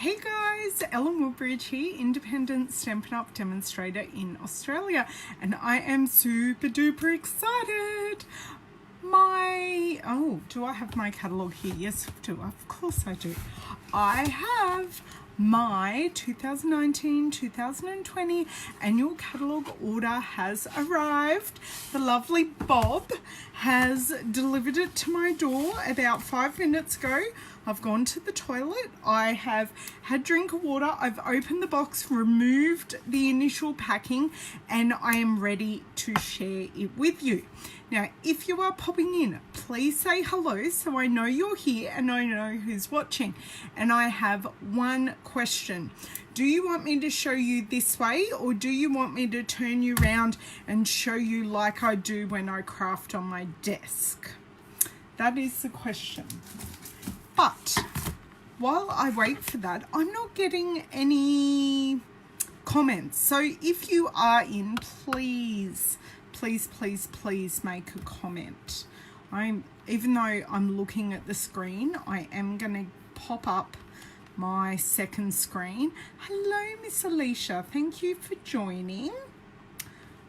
Hey guys, Ellen Woodbridge here, independent Stampin' Up! Demonstrator in Australia, and I am super duper excited. Do I have my catalogue here? Yes, I do. Of course I do. I have my 2019-2020 annual catalogue order has arrived. The lovely Bob has delivered it to my door about 5 minutes ago. I've gone to the toilet, I have had a drink of water, I've opened the box, removed the initial packing, and I am ready to share it with you. Now, if you are popping in, please say hello so I know you're here and I know who's watching. And I have one question. Do you want me to show you this way, or do you want me to turn you around and show you like I do when I craft on my desk? That is the question. But while I wait for that, I'm not getting any comments. So if you are in, please make a comment. Even though I'm looking at the screen, I am going to pop up my second screen. Hello, Miss Alicia. Thank you for joining.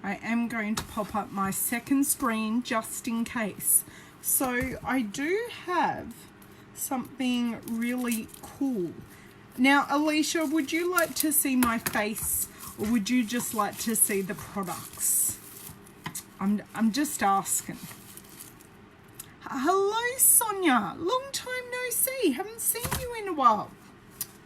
I am going to pop up my second screen just in case. So I do have something really cool. Now, Alicia, would you like to see my face, or would you just like to see the products? I'm just asking. Hello, Sonia. Long time no see. Haven't seen you in a while.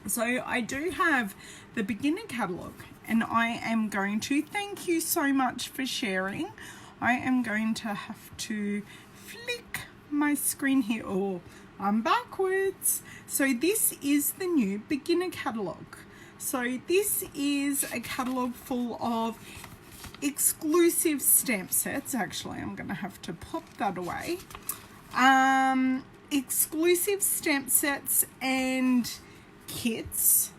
So I do have the beginner catalogue, and I am going to thank you so much for sharing. I am going to have to flick my screen here. Oh, I'm backwards. So this is the new beginner catalogue. So this is a catalogue full of exclusive stamp sets. Actually, I'm going to have to pop that away. Exclusive stamp sets and kits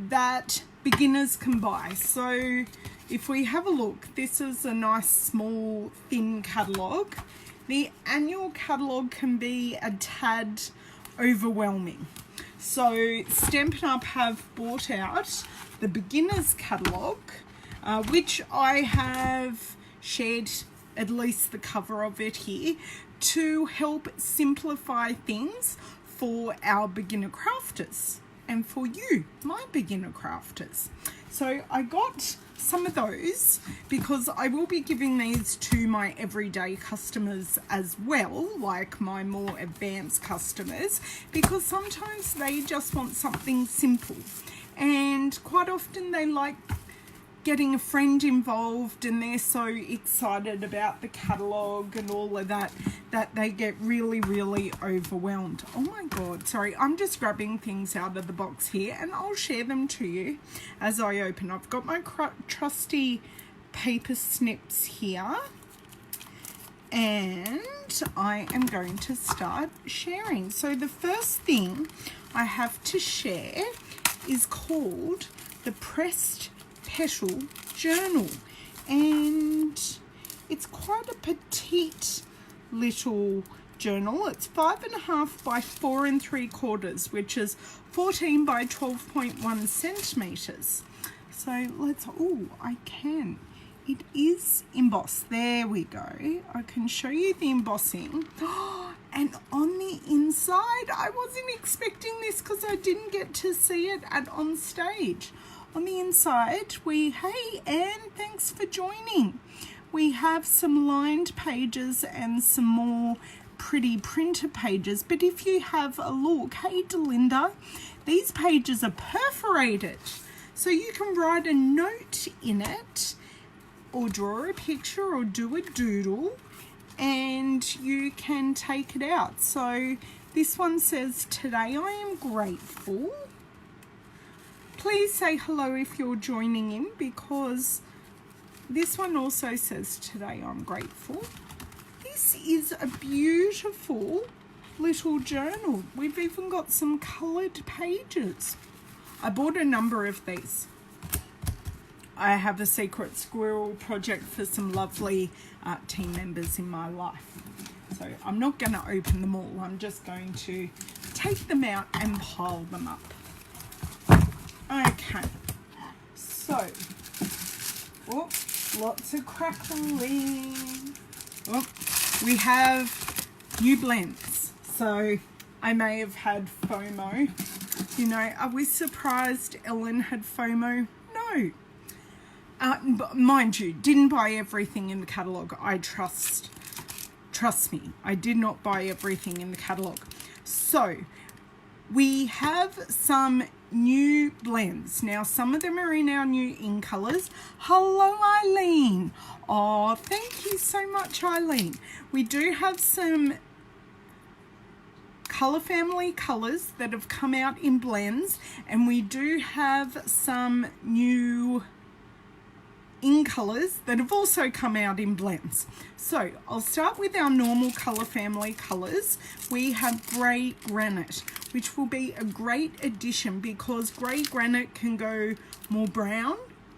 that beginners can buy. So if we have a look, this is a nice small thin catalogue. The annual catalogue can be a tad overwhelming. So Stampin' Up! Have brought out the beginner's catalogue, which I have shared at least the cover of it here to help simplify things for our beginner crafters and for you, my beginner crafters. So I got some of those because I will be giving these to my everyday customers as well, like my more advanced customers, because sometimes they just want something simple, and quite often they like getting a friend involved, and they're so excited about the catalogue and all of that they get really overwhelmed. Oh my god, sorry, I'm just grabbing things out of the box here and I'll share them to you as I open. I've got my trusty paper snips here, and I am going to start sharing. So the first thing I have to share is called the Pressed Petal Journal, and it's quite a petite little journal. It's 5.5 by 4 3/4, which is 14 by 12.1 centimeters. So let's, it is embossed. There we go. I can show you the embossing. And on the inside, I wasn't expecting this because I didn't get to see it on stage. On the inside, hey Anne, thanks for joining. We have some lined pages and some more pretty printer pages. But if you have a look, hey Delinda, these pages are perforated. So you can write a note in it, or draw a picture, or do a doodle, and you can take it out. So this one says, "Today I am grateful." Please say hello if you're joining in, because this one also says, "Today I'm grateful." This is a beautiful little journal. We've even got some coloured pages. I bought a number of these. I have a secret squirrel project for some lovely team members in my life. So I'm not going to open them all. I'm just going to take them out and pile them up. Okay, so, oh, lots of crackling. Oh, we have new blends. So I may have had FOMO. You know, are we surprised Ellen had FOMO? No. But mind you, didn't buy everything in the catalogue. I trust me, I did not buy everything in the catalogue. So we have some new blends. Now, some of them are in our new in colours. Hello, Eileen. Oh, thank you so much, Eileen. We do have some Colour Family colours that have come out in blends, and we do have some new in colours that have also come out in blends. So I'll start with our normal Colour Family colours. We have Grey Granite, which will be a great addition because Grey Granite can go more brown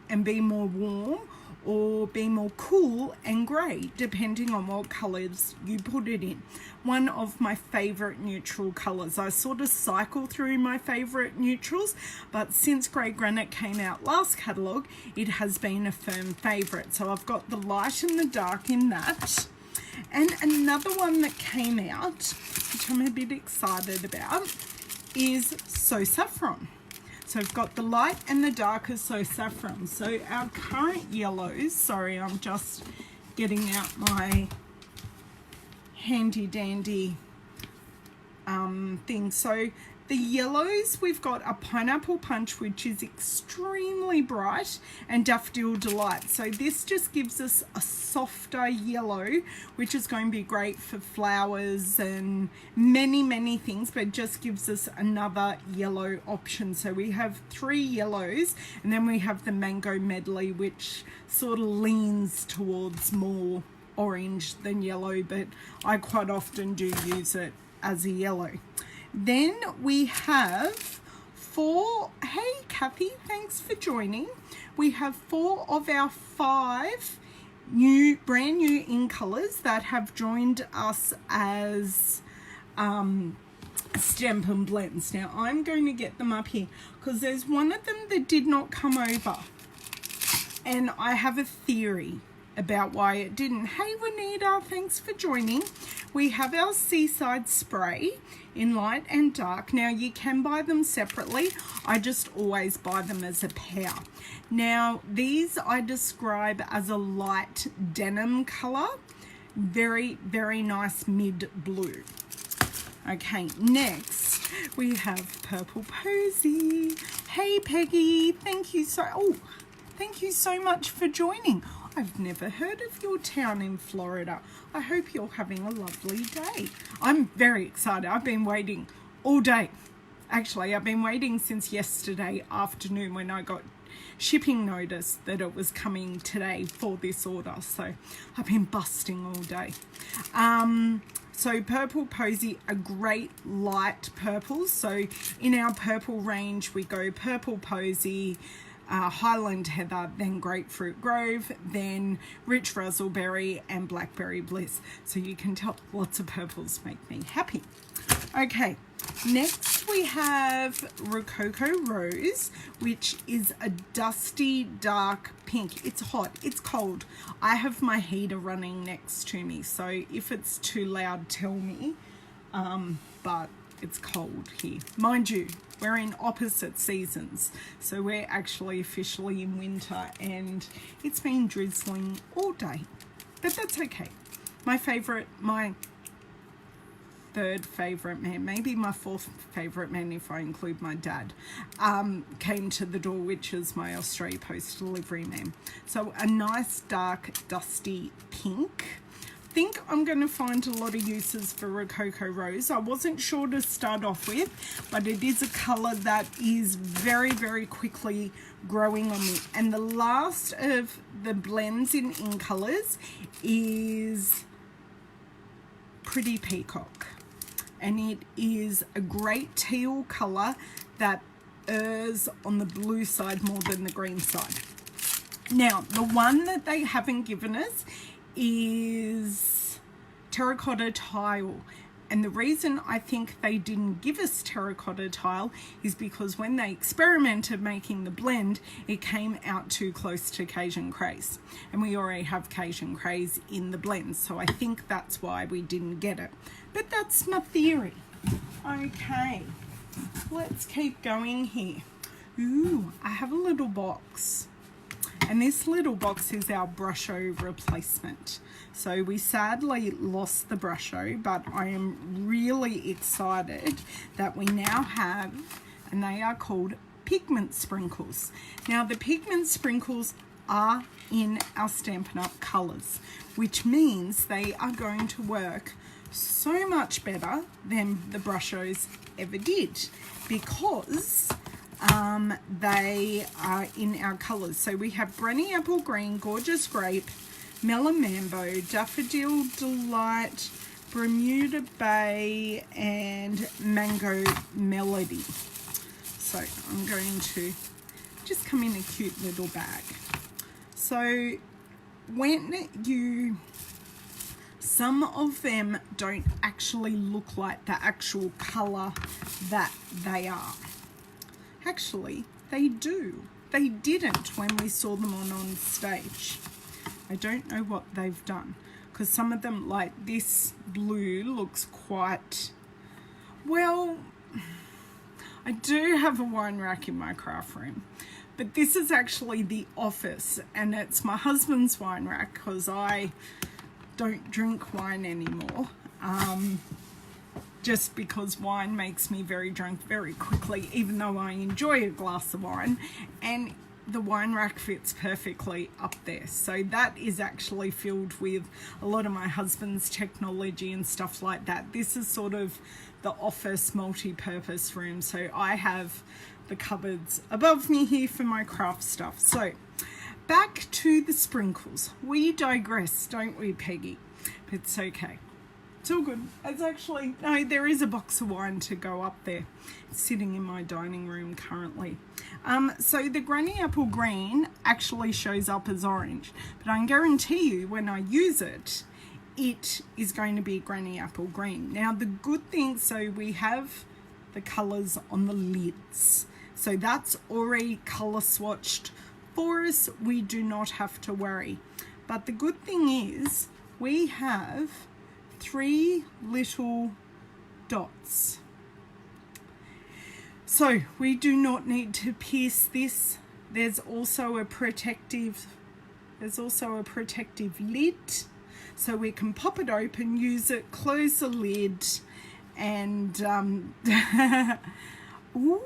and be more warm, or be more cool and grey, depending on what colours you put it in. One of my favourite neutral colours. I sort of cycle through my favourite neutrals, but since Grey Granite came out last catalogue, it has been a firm favourite. So I've got the light and the dark in that. And another one that came out, which I'm a bit excited about, is So Saffron. So I've got the light and the dark as So Saffron. So our current yellows, sorry, I'm just getting out my handy dandy thing. So the yellows, we've got a Pineapple Punch, which is extremely bright, and Daffodil Delight. So this just gives us a softer yellow, which is going to be great for flowers and many things, but just gives us another yellow option. So we have 3 yellows, and then we have the Mango Medley, which sort of leans towards more orange than yellow, but I quite often do use it as a yellow. Then we have 4, hey Kathy, thanks for joining. We have 4 of our 5 brand new in colours that have joined us as Stampin' blends. Now I'm going to get them up here because there's one of them that did not come over, and I have a theory about why it didn't. Hey Juanita, thanks for joining. We have our Seaside Spray in light and dark. Now you can buy them separately. I just always buy them as a pair. Now these I describe as a light denim color. Very nice mid blue. Okay, next we have Purple Posy. Hey Peggy, thank you so much for joining. I've never heard of your town in Florida. I hope you're having a lovely day. I'm very excited. I've been waiting all day. Actually, I've been waiting since yesterday afternoon when I got shipping notice that it was coming today for this order. So I've been busting all day. So Purple Posy, a great light purple. So in our purple range, we go Purple Posy, Highland Heather, then Grapefruit Grove, then Rich Razzleberry and Blackberry Bliss. So you can tell lots of purples make me happy. Okay, next we have Rococo Rose, which is a dusty dark pink. It's hot, it's cold. I have my heater running next to me, so if it's too loud, tell me. But it's cold here. Mind you, we're in opposite seasons, so we're actually officially in winter, and it's been drizzling all day, but that's okay. My third favourite man, maybe my 4th favourite man if I include my dad, came to the door, which is my Australia Post delivery man. So a nice dark dusty pink. I think I'm going to find a lot of uses for Rococo Rose. I wasn't sure to start off with, but it is a colour that is very quickly growing on me. And the last of the blends in colours is Pretty Peacock. And it is a great teal colour that errs on the blue side more than the green side. Now, the one that they haven't given us is Terracotta Tile. And the reason I think they didn't give us terracotta tile is because when they experimented making the blend, it came out too close to Cajun Craze. And we already have Cajun Craze in the blend. So I think that's why we didn't get it. But that's my theory. Okay, let's keep going here. Ooh, I have a little box. And this little box is our brusho replacement. So we sadly lost the brusho, but I am really excited that we now have, and they are called pigment sprinkles. Now the pigment sprinkles are in our Stampin' Up colours, which means they are going to work so much better than the brushos ever did, because they are in our colours. So we have Granny Apple Green, Gorgeous Grape, Melon Mambo, Daffodil Delight, Bermuda Bay, and Mango Melody. So I'm going to just come in a cute little bag. So when you, some of them don't actually look like the actual colour that they are. Actually, they do. They didn't when we saw them on stage. I don't know what they've done, because some of them, like this blue, looks quite, well, I do have a wine rack in my craft room, but this is actually the office, and it's my husband's wine rack because I don't drink wine anymore. Just because wine makes me very drunk very quickly, even though I enjoy a glass of wine, and the wine rack fits perfectly up there. So that is actually filled with a lot of my husband's technology and stuff like that. This is sort of the office multi-purpose room. So I have the cupboards above me here for my craft stuff. So back to the sprinkles. We digress, don't we, Peggy? But it's okay. It's all good. It's actually, no, there is a box of wine to go up there. It's sitting in my dining room currently. So the Granny Apple Green actually shows up as orange, but I can guarantee you when I use it, it is going to be Granny Apple Green. Now the good thing, so we have the colours on the lids. So that's already colour swatched for us. We do not have to worry. But the good thing is we have 3 little dots. So we do not need to pierce this. There's also a protective lid, so we can pop it open, use it, close the lid, and ooh,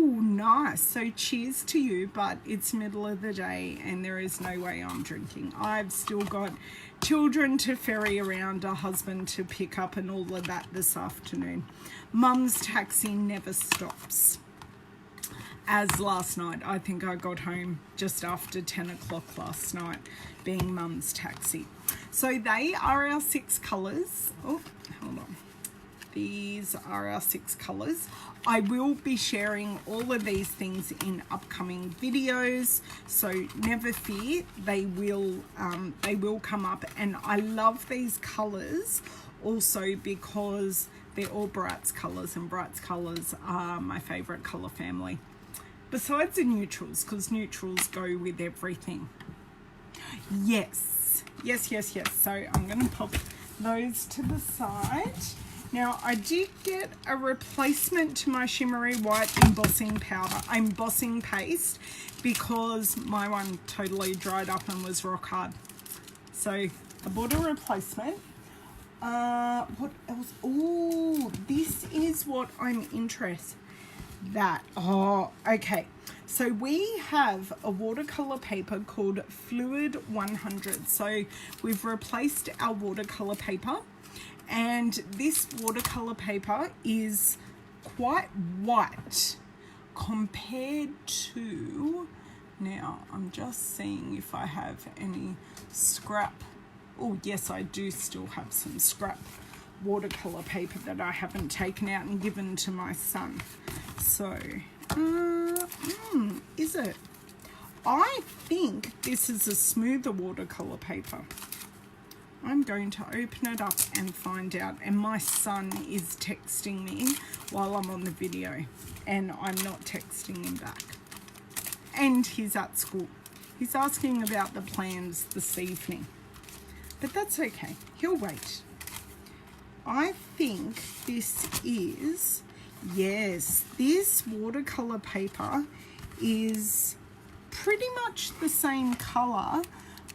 nice. So cheers to you, but it's middle of the day and there is no way I'm drinking. I've still got children to ferry around, a husband to pick up, and all of that this afternoon. Mum's taxi never stops. As last night, I think I got home just after 10 o'clock last night, being Mum's taxi. So they are our 6 colours. Oh, hold on. These are our 6 colours. I will be sharing all of these things in upcoming videos, so never fear, they will come up. And I love these colours also because they're all Bright's colours, and Bright's colours are my favourite colour family. Besides the neutrals, because neutrals go with everything. Yes, yes, yes, yes. So I'm going to pop those to the side. Now, I did get a replacement to my shimmery white embossing paste, because my one totally dried up and was rock hard. So I bought a replacement. What else? Oh, this is what I'm interested in. Oh, okay. So we have a watercolor paper called Fluid 100. So we've replaced our watercolor paper. And this watercolor paper is quite white compared to, now I'm just seeing if I have any scrap. Oh yes, I do still have some scrap watercolor paper that I haven't taken out and given to my son. So, is it? I think this is a smoother watercolor paper. I'm going to open it up and find out. And my son is texting me while I'm on the video, and I'm not texting him back. And he's at school. He's asking about the plans this evening. But that's okay. He'll wait. I think this is, yes, this watercolor paper is pretty much the same color,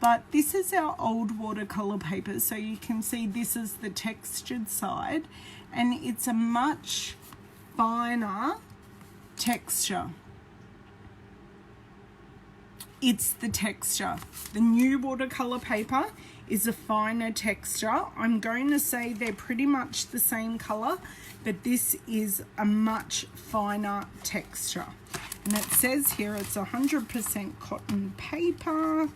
but this is our old watercolor paper. So you can see this is the textured side, and it's a much finer texture. It's the texture. The new watercolor paper is a finer texture. I'm going to say they're pretty much the same color, but this is a much finer texture. And it says here it's 100% cotton paper.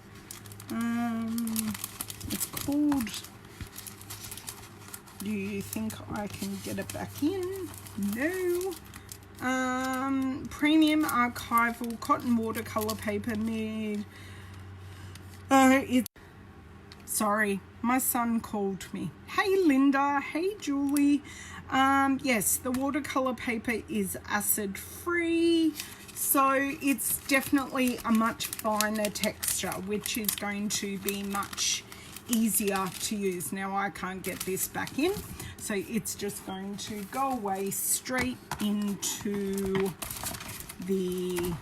It's called, do you think I can get it back in? No. Premium archival cotton watercolor paper made. Sorry, my son called me. Hey Linda, hey Julie. Yes, the watercolor paper is acid free, so it's definitely a much finer texture, which is going to be much easier to use. Now I can't get this back in, so it's just going to go away straight into the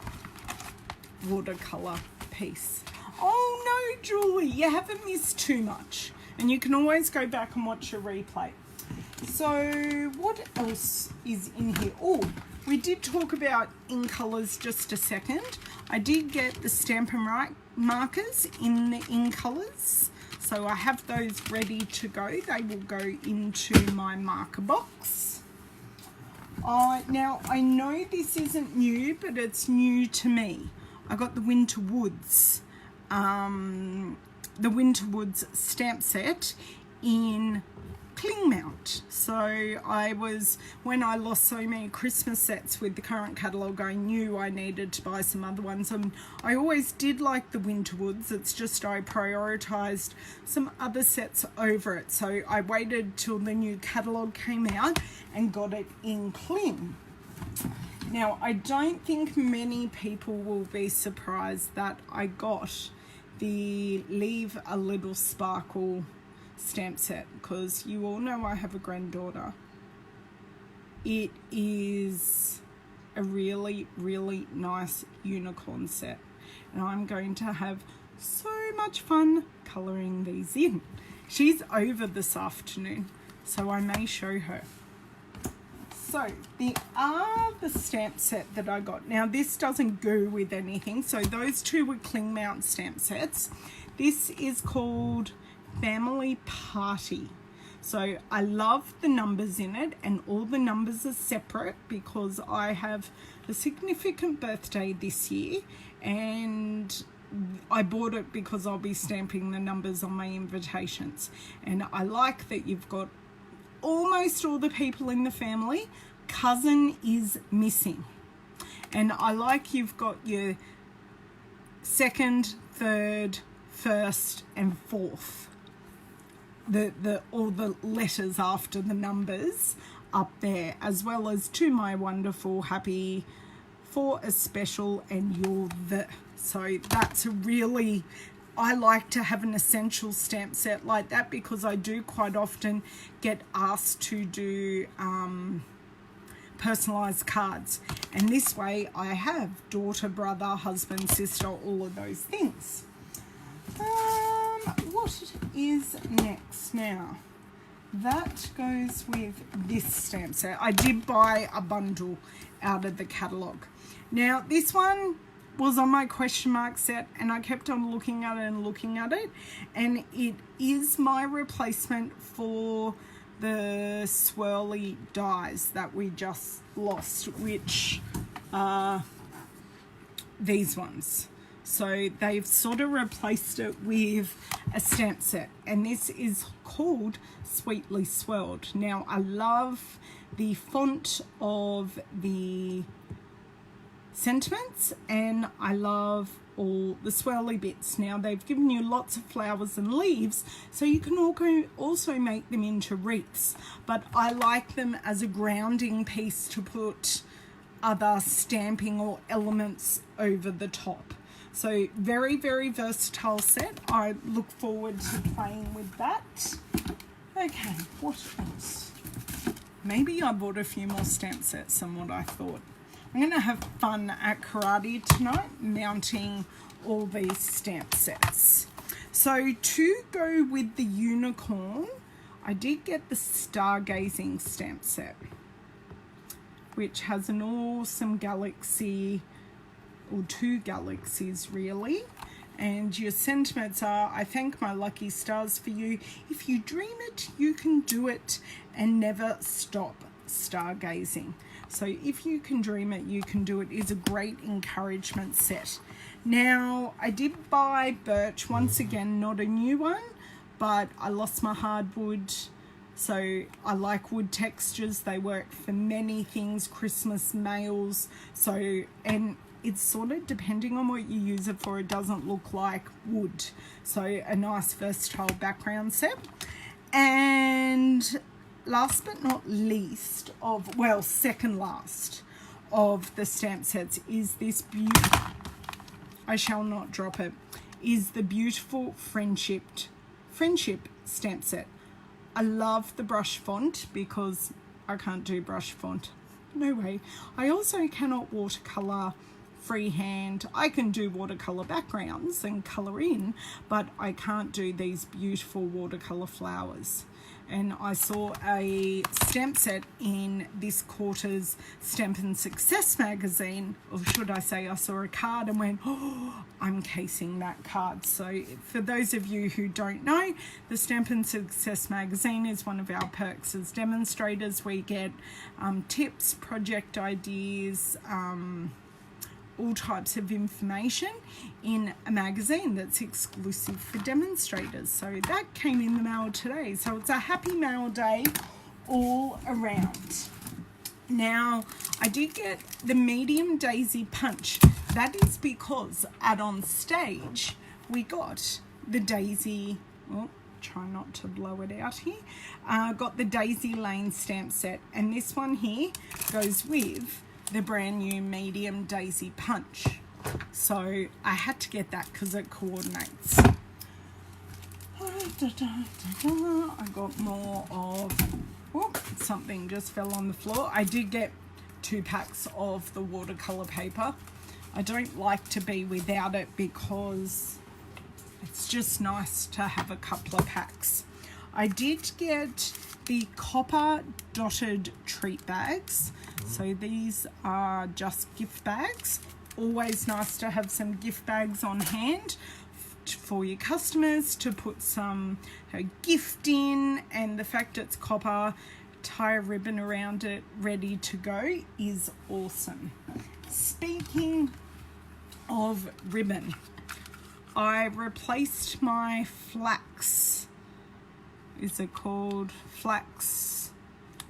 watercolor piece. Oh no, Julie, you haven't missed too much, and you can always go back and watch your replay. So what else is in here? Oh, we did talk about in colors just a second. I did get the Stampin' markers in the in colors, so I have those ready to go. They will go into my marker box. Now I know this isn't new, but it's new to me. I got the Winter Woods stamp set in cling mount. So when I lost so many Christmas sets with the current catalogue, I knew I needed to buy some other ones, and I always did like the Winter Woods. It's just I prioritized some other sets over it, so I waited till the new catalogue came out and got it in cling. Now I don't think many people will be surprised that I got the Leave a Little Sparkle stamp set, because you all know I have a granddaughter. It is a really, really nice unicorn set, and I'm going to have so much fun colouring these in. She's over this afternoon, so I may show her. So the other stamp set that I got, now this doesn't go with anything, so those two were cling mount stamp sets. This is called Family Party. So I love the numbers in it, and all the numbers are separate because I have a significant birthday this year, and I bought it because I'll be stamping the numbers on my invitations. And I like that you've got almost all the people in the family. Cousin is missing, and I like you've got your second, third, first and fourth, all the letters after the numbers up there, as well as to my wonderful happy for a special and you're the. So that's a really, I like to have an essential stamp set like that, because I do quite often get asked to do personalized cards, and this way I have daughter, brother, husband, sister, all of those things. What is next now? That goes with this stamp set. I did buy a bundle out of the catalogue. Now this one was on my question mark set, and I kept on looking at it and looking at it, and it is my replacement for the swirly dies that we just lost, which are these ones. So they've sort of replaced it with a stamp set, and this is called Sweetly Swirled. Now I love the font of the sentiments, and I love all the swirly bits. Now they've given you lots of flowers and leaves, so you can also make them into wreaths, but I like them as a grounding piece to put other stamping or elements over the top. So very, very versatile set. I look forward to playing with that. Okay, what else? Maybe I bought a few more stamp sets than what I thought. I'm going to have fun at karate tonight, mounting all these stamp sets. So to go with the unicorn, I did get the stargazing stamp set, which has an awesome galaxy, or two galaxies really. And your sentiments are, I thank my lucky stars for you. If you dream it, you can do it, and never stop stargazing. So if you can dream it, you can do it is a great encouragement set. Now, I did buy birch, once again, not a new one, but I lost my hardwood. So I like wood textures. They work for many things, Christmas mails. So, and it's sort of depending on what you use it for, it doesn't look like wood. So a nice versatile background set. And last but not least of, well, second last of the stamp sets is this beautiful, I shall not drop it, is the beautiful friendship stamp set. I love the brush font because I can't do brush font. No way. I also cannot watercolor freehand. I can do watercolor backgrounds and color in, but I can't do these beautiful watercolor flowers. And I saw a stamp set in this quarter's Stampin' Success magazine, or should I say I saw a card and went, oh, I'm casing that card. So for those of you who don't know, the Stampin' Success magazine is one of our perks as demonstrators. We get tips, project ideas, all types of information in a magazine that's exclusive for demonstrators. So that came in the mail today. So it's a happy mail day all around. Now, I did get the medium daisy punch. That is because at On Stage, we got the daisy, oh, try not to blow it out here, got the Daisy Lane stamp set. And this one here goes with the brand new medium daisy punch. So I had to get that because it coordinates. I got more of, oh, something just fell on the floor. I did get 2 packs of the watercolor paper. I don't like to be without it because it's just nice to have a couple of packs. I did get the copper dotted treat bags. So these are just gift bags. Always nice to have some gift bags on hand for your customers to put some gift in, and the fact it's copper, tie a ribbon around it, ready to go is awesome. Speaking of ribbon, I replaced my flax, is it called flax?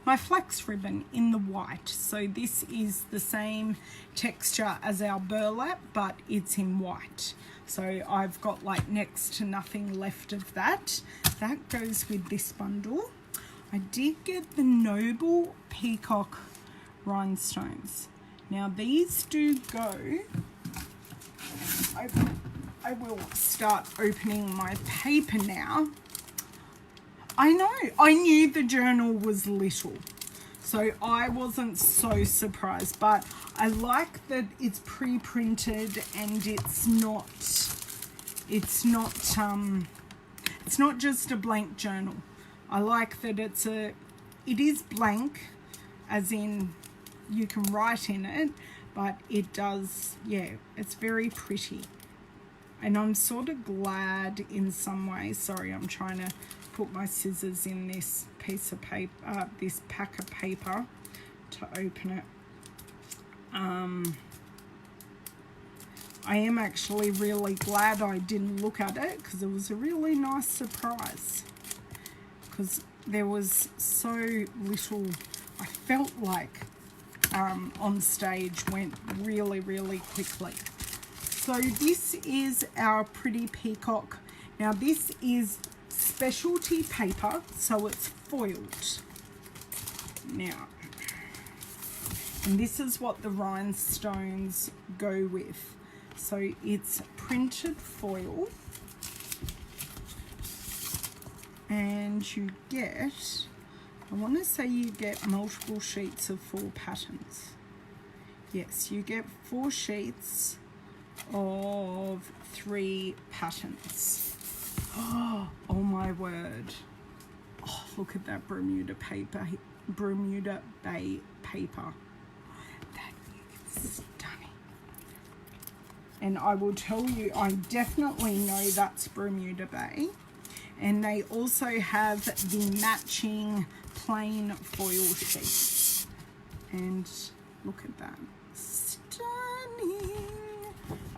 My flax ribbon in the white. So this is the same texture as our burlap, but it's in white. So I've got like next to nothing left of that. That goes with this bundle. I did get the Noble Peacock rhinestones. Now these do go, I will start opening my paper now. I know, I knew the journal was little, so I wasn't so surprised, but I like that it's pre-printed and it's not just a blank journal. I like that it is blank, as in you can write in it, but it does, yeah, it's very pretty. And I'm sort of glad in some ways. Sorry, I'm trying to put my scissors in this piece of paper, this pack of paper to open it. I am actually really glad I didn't look at it because it was a really nice surprise. Because there was so little, I felt like on stage went really, really quickly. So this is our pretty peacock. Now this is specialty paper, so it's foiled. Now, and this is what the rhinestones go with. So it's printed foil, and you get, I want to say you get multiple sheets of 4 patterns. Yes, you get 4 sheets of 3 patterns. Oh my word. Oh, look at that Bermuda paper, Bermuda Bay paper. That is stunning. And I will tell you, I definitely know that's Bermuda Bay. And they also have the matching plain foil sheets. And look at that. Stunning.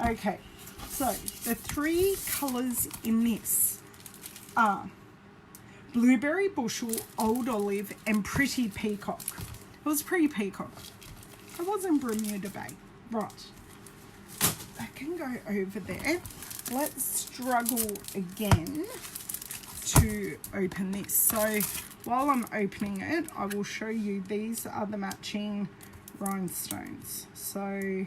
Okay, so the 3 colours in this are Blueberry Bushel, Old Olive, and Pretty Peacock. It was Pretty Peacock. It wasn't Bermuda Bay. Right. I can go over there. Let's struggle again to open this. So while I'm opening it, I will show you these are the matching rhinestones. So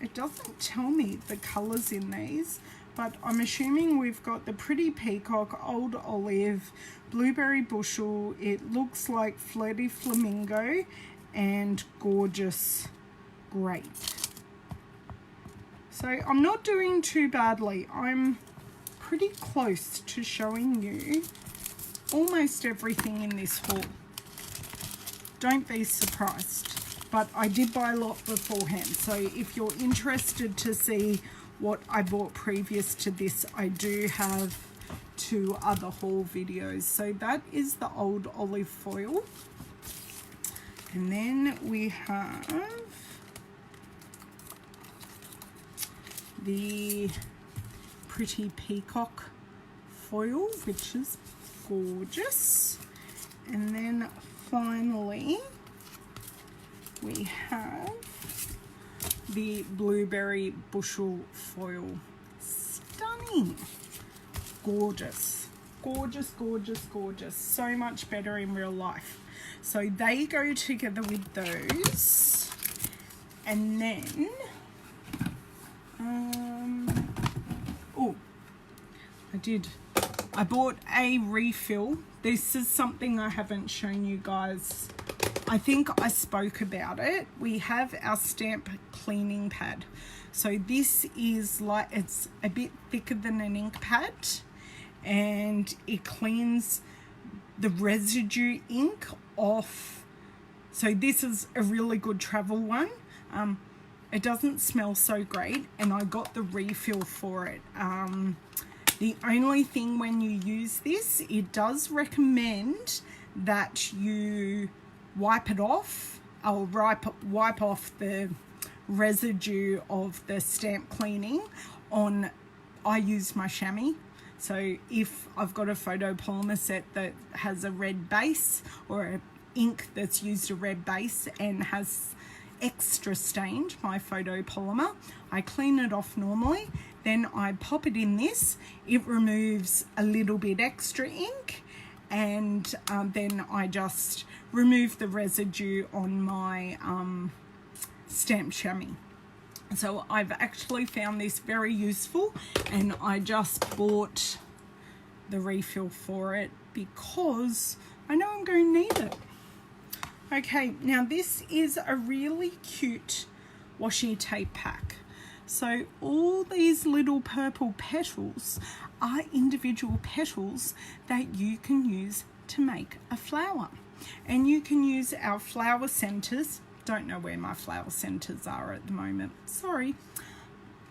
it doesn't tell me the colours in these, but I'm assuming we've got the Pretty Peacock, Old Olive, Blueberry Bushel, it looks like Flirty Flamingo, and Gorgeous Grape. So I'm not doing too badly. I'm pretty close to showing you almost everything in this haul. Don't be surprised. But I did buy a lot beforehand, so if you're interested to see what I bought previous to this, I do have 2 other haul videos. So that is the Old Olive foil. And then we have the Pretty Peacock foil, which is gorgeous. And then finally, we have the Blueberry Bushel foil. Stunning. Gorgeous. Gorgeous, gorgeous, gorgeous. So much better in real life. So they go together with those. And then, oh, I bought a refill. This is something I haven't shown you guys. I think I spoke about it. We have our stamp cleaning pad. So this is like, it's a bit thicker than an ink pad, and it cleans the residue ink off. So this is a really good travel one. It doesn't smell so great, and I got the refill for it. The only thing when you use this, it does recommend that you wipe it off. I'll wipe off the residue of the stamp cleaning on, I use my chamois. So if I've got a photopolymer set that has a red base, or an ink that's used a red base and has extra stained my photopolymer, I clean it off normally, then I pop it in this. It removes a little bit extra ink, and then I just remove the residue on my stamp chamois. So I've actually found this very useful, and I just bought the refill for it because I know I'm going to need it. Okay, now this is a really cute washi tape pack. So all these little purple petals are individual petals that you can use to make a flower. And you can use our flower centers. Don't know where my flower centers are at the moment. Sorry.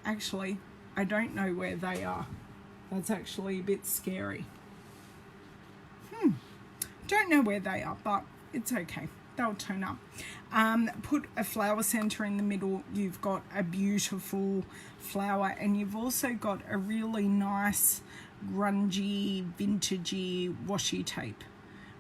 Actually, I don't know where they are. That's actually a bit scary. Don't know where they are, but it's okay. They'll turn up. Put a flower center in the middle. You've got a beautiful flower, and you've also got a really nice grungy, vintagey washi tape,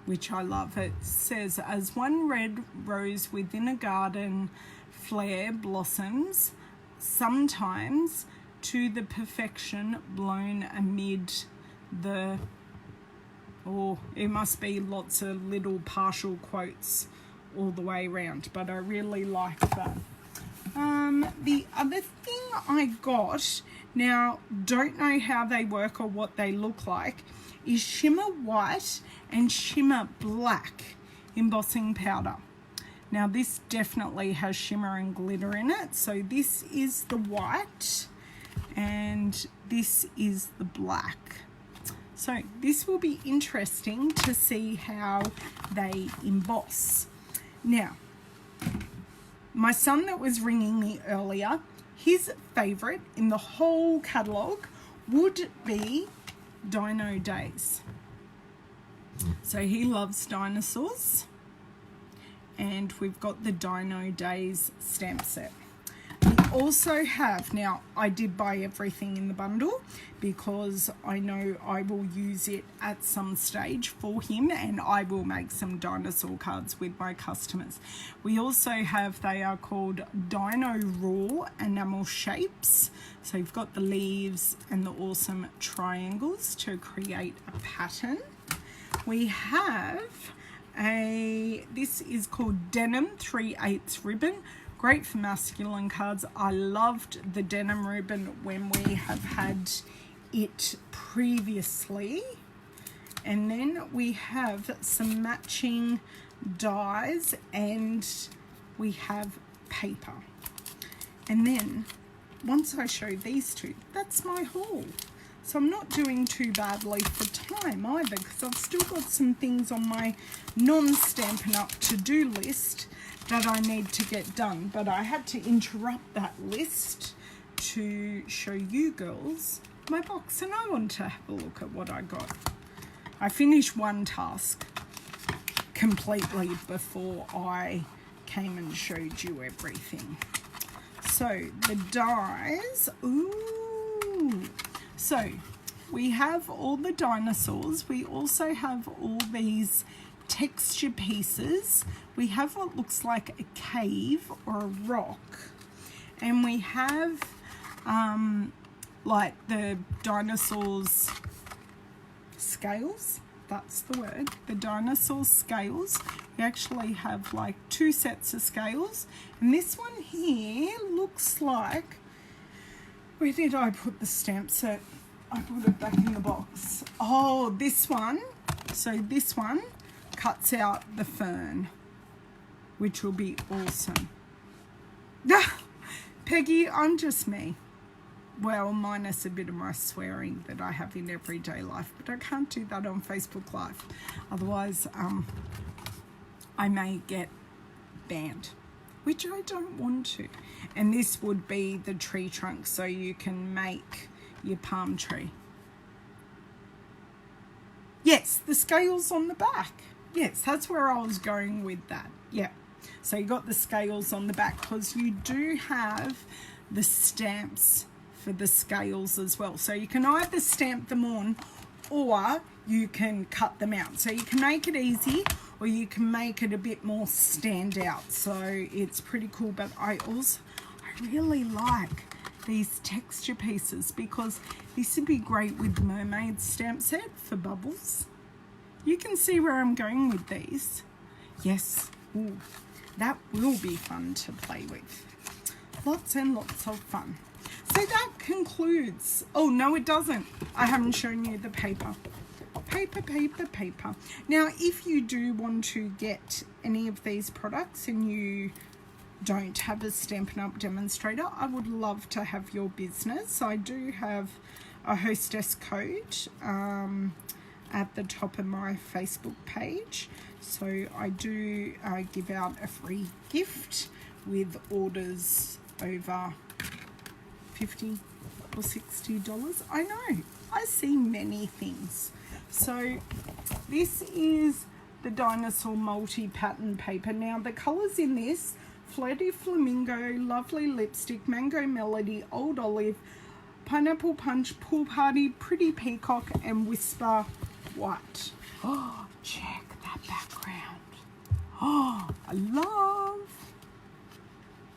which I love. It says, as one red rose within a garden flare blossoms, sometimes to the perfection blown amid the, or it must be lots of little partial quotes all the way around, but I really like that. The other thing I got, now don't know how they work or what they look like, is shimmer white and shimmer black embossing powder. Now this definitely has shimmer and glitter in it. So this is the white and this is the black. So this will be interesting to see how they emboss. Now, my son that was ringing me earlier, his favourite in the whole catalogue would be Dino Days. So he loves dinosaurs, and we've got the Dino Days stamp set. We also have, now I did buy everything in the bundle because I know I will use it at some stage for him, and I will make some dinosaur cards with my customers. We also have, they are called Dino Raw enamel shapes. So you've got the leaves and the awesome triangles to create a pattern. We have this is called Denim 3/8 ribbon. Great for masculine cards. I loved the denim ribbon when we have had it previously. And then we have some matching dies and we have paper. And then once I show these two, that's my haul. So I'm not doing too badly for time either, because I've still got some things on my non-Stampin' Up to-do list that I need to get done. But I had to interrupt that list to show you girls my box, and I want to have a look at what I got. I finished one task completely before I came and showed you everything. So the dies, ooh. So we have all the dinosaurs. We also have all these texture pieces. We have what looks like a cave or a rock. And we have like the dinosaurs scales. That's the word. The dinosaur scales. We actually have like 2 sets of scales. And this one here looks like, where did I put the stamp set? I put it back in the box. Oh, this one. So this one cuts out the fern, which will be awesome. Peggy, I'm just me. Well, minus a bit of my swearing that I have in everyday life, but I can't do that on Facebook Live. Otherwise, I may get banned, which I don't want to. And this would be the tree trunk, so you can make your palm tree. Yes, the scales on the back. Yes, that's where I was going with that. Yeah. So you got the scales on the back, because you do have the stamps for the scales as well. So you can either stamp them on or you can cut them out. So you can make it easy or you can make it a bit more stand out. So it's pretty cool. But I really like these texture pieces, because this would be great with the mermaid stamp set for bubbles. You can see where I'm going with these. Yes, ooh, that will be fun to play with. Lots and lots of fun. So that concludes, oh no it doesn't, I haven't shown you the paper. Paper. Now if you do want to get any of these products and you don't have a Stampin' Up demonstrator, I would love to have your business. I do have a hostess code at the top of my Facebook page. So I do give out a free gift with orders over $50 or $60. I know, I see many things. So this is the dinosaur multi-pattern paper. Now the colours in this: Flirty Flamingo, Lovely Lipstick, Mango Melody, Old Olive, Pineapple Punch, Pool Party, Pretty Peacock, and Whisper White. Oh, check that that background. Oh, I love.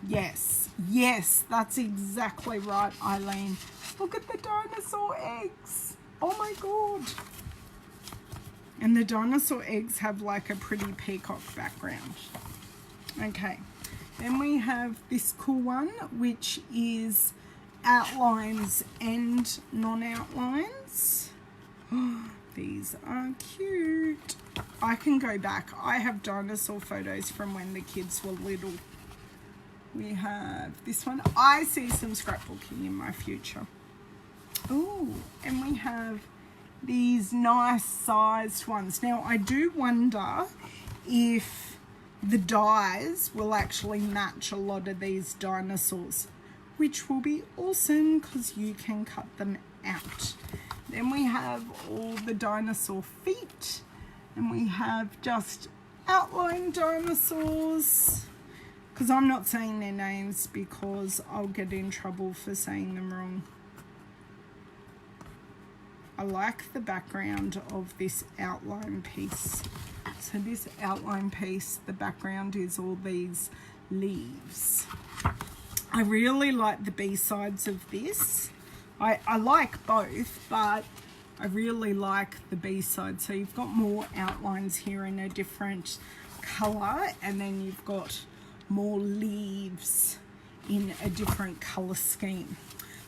Yes, yes, that's exactly right, Eileen. Look at the dinosaur eggs. Oh my God. And the dinosaur eggs have like a pretty peacock background. Okay, then we have this cool one, which is outlines and non-outlines. These are cute. I can go back. I have dinosaur photos from when the kids were little. We have this one. I see some scrapbooking in my future. Oh, and we have these nice sized ones. Now, I do wonder if the dies will actually match a lot of these dinosaurs, which will be awesome because you can cut them out. Then we have all the dinosaur feet, and we have just outline dinosaurs, because I'm not saying their names because I'll get in trouble for saying them wrong. I like the background of this outline piece. So this outline piece, the background is all these leaves. I really like the B-sides of this. I like both, but I really like the B-side. So you've got more outlines here in a different colour, and then you've got more leaves in a different colour scheme.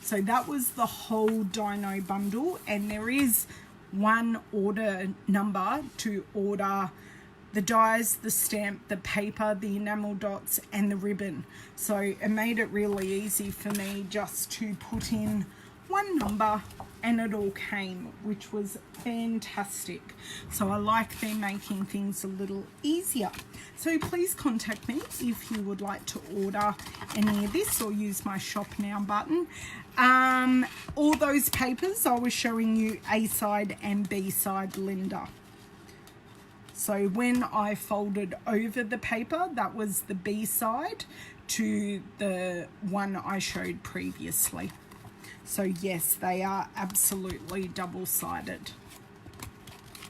So that was the whole dino bundle, and there is one order number to order the dies, the stamp, the paper, the enamel dots and the ribbon. So it made it really easy for me just to put in one number and it all came, which was fantastic. So I like them making things a little easier. So please contact me if you would like to order any of this or use my shop now button. All those papers I was showing you, A side and B side, Linda. So when I folded over the paper, that was the B side to the one I showed previously. So yes, they are absolutely double-sided.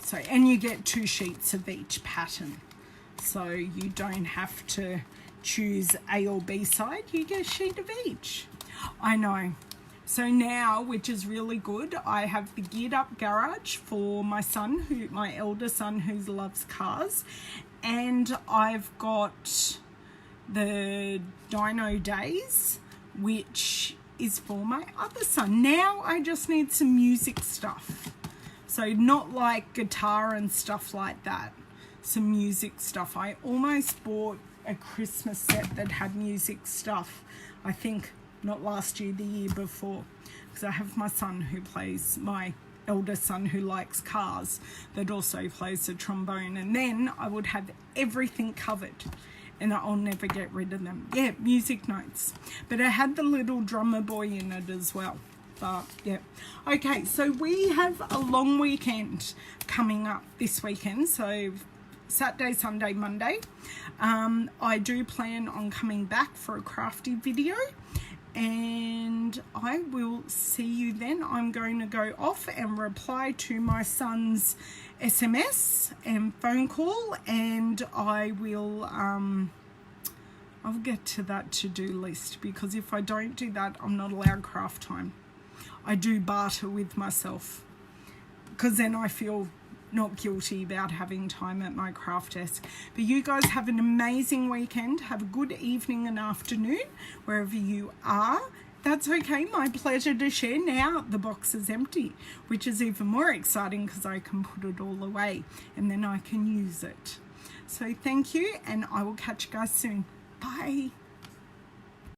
So, and you get 2 sheets of each pattern. So you don't have to choose A or B side, you get a sheet of each. I know. So now, which is really good, I have the geared up garage for my son, my elder son who loves cars. And I've got the Dino Days, which is for my other son. Now I just need some music stuff. So not like guitar and stuff like that. Some music stuff. I almost bought a Christmas set that had music stuff. I think not last year, the year before. Because I have my son who plays, my elder son who likes cars, that also plays the trombone. And then I would have everything covered. And I'll never get rid of them. Yeah, music notes. But it had the little drummer boy in it as well. But yeah. Okay, so we have a long weekend coming up this weekend. So Saturday, Sunday, Monday. I do plan on coming back for a crafty video. And I will see you then. I'm going to go off and reply to my son's SMS and phone call, and I will I'll get to that to-do list, because if I don't do that, I'm not allowed craft time. I do barter with myself, because then I feel not guilty about having time at my craft desk. But you guys have an amazing weekend. Have a good evening and afternoon wherever you are. That's okay, my pleasure to share. Now the box is empty, which is even more exciting because I can put it all away and then I can use it. So thank you, and I will catch you guys soon. Bye.